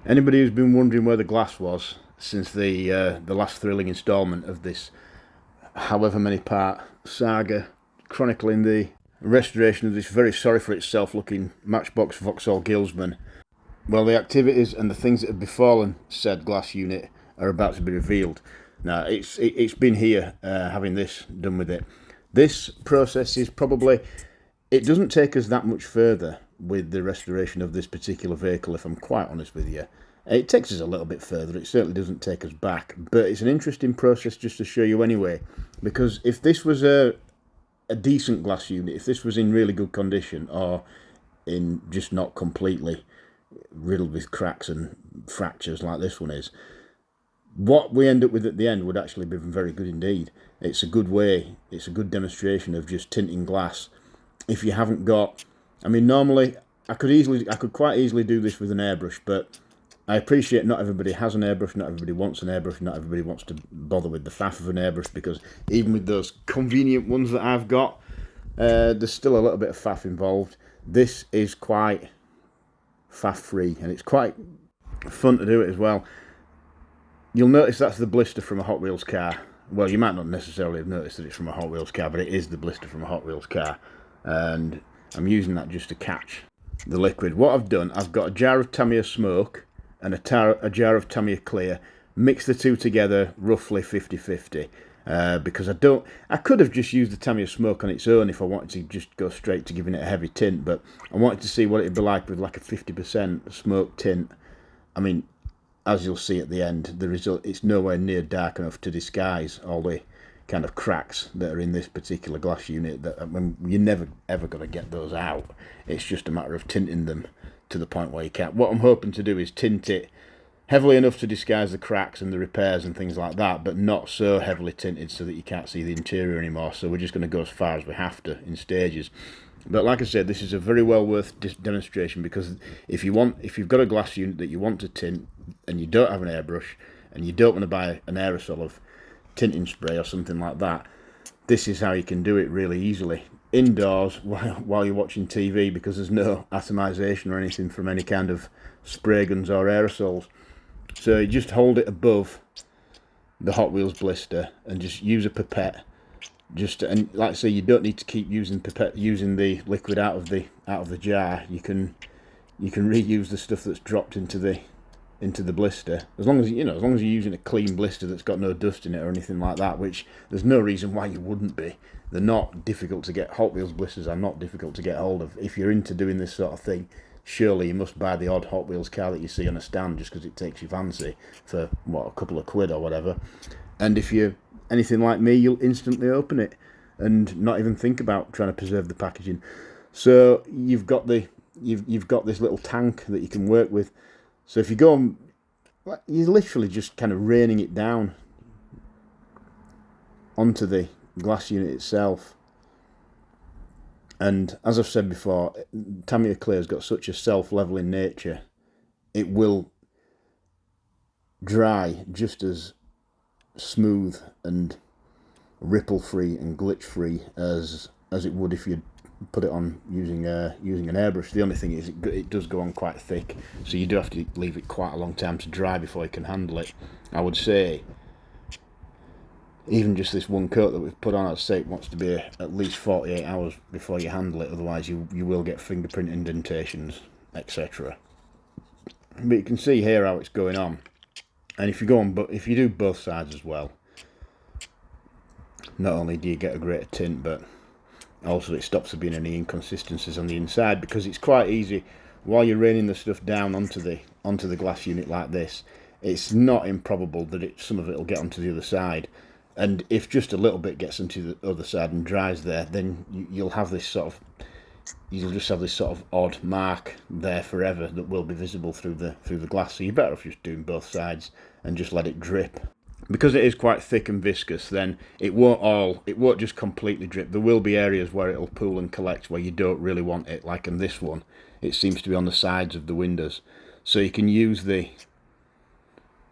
Anybody who's been wondering where the glass was since the last thrilling instalment of this however many part saga chronicling the restoration of this very sorry for itself looking matchbox Vauxhall Guildsman, well, the activities and the things that have befallen said glass unit are about to be revealed. Now, it's been here having this done with it. This process is probably, it doesn't take us that much further with the restoration of this particular vehicle, if I'm quite honest with you. It takes us a little bit further, it certainly doesn't take us back, but it's an interesting process just to show you anyway, because if this was a decent glass unit, if this was in really good condition, or in just not completely riddled with cracks and fractures like this one is, what we end up with at the end would actually be very good indeed. It's a good way, it's a good demonstration of just tinting glass. If you haven't got, I mean, normally I could quite easily do this with an airbrush, but I appreciate not everybody has an airbrush, not everybody wants an airbrush, not everybody wants to bother with the faff of an airbrush, because even with those convenient ones that I've got, there's still a little bit of faff involved. This is quite faff free, and it's quite fun to do it as well. You'll notice that's the blister from a Hot Wheels car. Well, you might not necessarily have noticed that it's from a Hot Wheels car, but it is the blister from a Hot Wheels car, and I'm using that just to catch the liquid. What I've done, I've got a jar of Tamiya Smoke and a jar of Tamiya Clear, mix the two together roughly 50-50, because I could have just used the Tamiya Smoke on its own if I wanted to just go straight to giving it a heavy tint, but I wanted to see what it'd be like with like a 50% smoke tint. I mean, as you'll see at the end, the result, it's nowhere near dark enough to disguise all the kind of cracks that are in this particular glass unit. That, I mean, you're never ever going to get those out. It's just a matter of tinting them to the point where you can't. What I'm hoping to do is tint it heavily enough to disguise the cracks and the repairs and things like that, but not so heavily tinted so that you can't see the interior anymore. So we're just going to go as far as we have to in stages. But like I said, this is a very well worth demonstration, because if you've got a glass unit that you want to tint and you don't have an airbrush and you don't want to buy an aerosol of tinting spray or something like that, this is how you can do it really easily indoors while you're watching TV, because there's no atomization or anything from any kind of spray guns or aerosols. So you just hold it above the Hot Wheels blister and just use a pipette. And like I say, you don't need to keep using the liquid out of the jar. You can reuse the stuff that's dropped into the blister, as long as you're using a clean blister that's got no dust in it or anything like that, which there's no reason why you wouldn't be. They're not difficult to get. Hot Wheels blisters are not difficult to get hold of. If you're into doing this sort of thing, surely you must buy the odd Hot Wheels car that you see on a stand just because it takes your fancy for a couple of quid or whatever. And if you're anything like me, you'll instantly open it and not even think about trying to preserve the packaging. So you've got this little tank that you can work with. So if you go on, you're literally just kind of raining it down onto the glass unit itself. And as I've said before, Tamiya Clear's got such a self-leveling nature, it will dry just as smooth and ripple free and glitch free as it would if you put it on using an airbrush. The only thing is it does go on quite thick, so you do have to leave it quite a long time to dry before you can handle it. I would say even just this one coat that we've put on, I'd say it wants to be at least 48 hours before you handle it, otherwise you will get fingerprint indentations, etc. But you can see here how it's going on. And if you do both sides as well, not only do you get a greater tint, but also it stops there being any inconsistencies on the inside, because it's quite easy while you're raining the stuff down onto the glass unit like this. It's not improbable that some of it will get onto the other side, and if just a little bit gets onto the other side and dries there, then you'll just have this sort of odd mark there forever that will be visible through the glass. So you're better off just doing both sides and just let it drip. Because it is quite thick and viscous, then it won't just completely drip. There will be areas where it'll pool and collect where you don't really want it, like in this one. It seems to be on the sides of the windows. So you can use the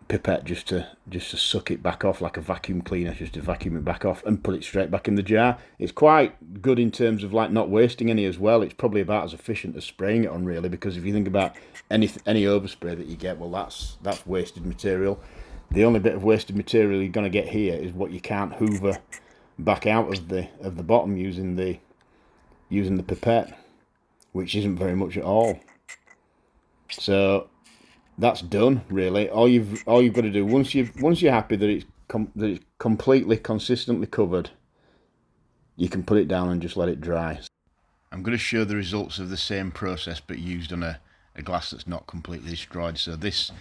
pipette just to suck it back off, like a vacuum cleaner, just to vacuum it back off and put it straight back in the jar. It's quite good in terms of like not wasting any as well. It's probably about as efficient as spraying it on, really, because if you think about any overspray that you get, well, that's wasted material. The only bit of wasted material you're going to get here is what you can't hoover back out of the bottom using the pipette, which isn't very much at all. So that's done, really. All you've got to do, once you're happy that it's completely consistently covered, you can put it down and just let it dry. I'm going to show the results of the same process but used on a glass that's not completely destroyed. So this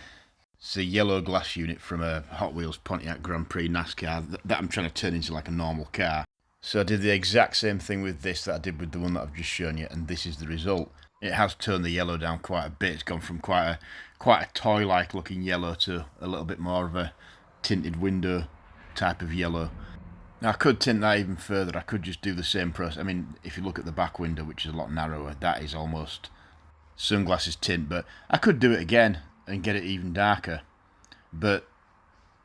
is a yellow glass unit from a Hot Wheels Pontiac Grand Prix NASCAR that I'm trying to turn into like a normal car. So I did the exact same thing with this that I did with the one that I've just shown you, and this is the result. It has toned the yellow down quite a bit. It's gone from quite a toy-like looking yellow to a little bit more of a tinted window type of yellow. Now I could tint that even further. I could just do the same process. I mean, if you look at the back window, which is a lot narrower, that is almost sunglasses tint, but I could do it again and get it even darker. But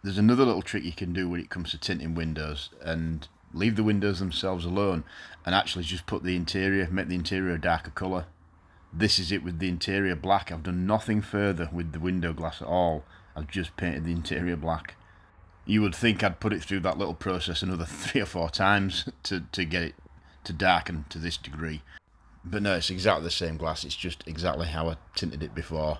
there's another little trick you can do when it comes to tinting windows, and leave the windows themselves alone and actually just put the interior, make the interior a darker colour. This is it with the interior black. I've done nothing further with the window glass at all. I've just painted the interior black. You would think I'd put it through that little process another 3 or 4 times to get it to darken to this degree. But no, it's exactly the same glass. It's just exactly how I tinted it before.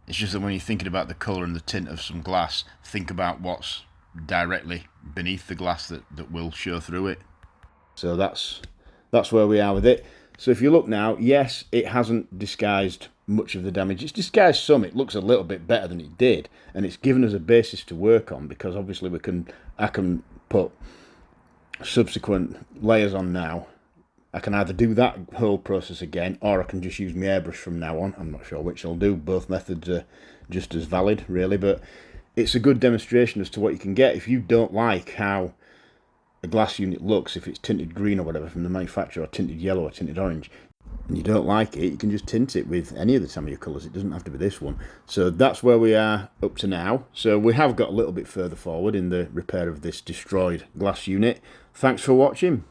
It's just that when you're thinking about the colour and the tint of some glass, think about what's directly beneath the glass that will show through it. So that's where we are with it. So if you look now, yes, it hasn't disguised much of the damage. It's disguised some. It looks a little bit better than it did, and it's given us a basis to work on, because obviously I can put subsequent layers on now. I can either do that whole process again, or I can just use my airbrush from now on. I'm not sure which I'll do. Both methods are just as valid, really, but it's a good demonstration as to what you can get. If you don't like how a glass unit looks, if it's tinted green or whatever from the manufacturer, or tinted yellow or tinted orange, and you don't like it, you can just tint it with any of the Tamiya colours. It doesn't have to be this one. So that's where we are up to now. So we have got a little bit further forward in the repair of this destroyed glass unit. Thanks for watching.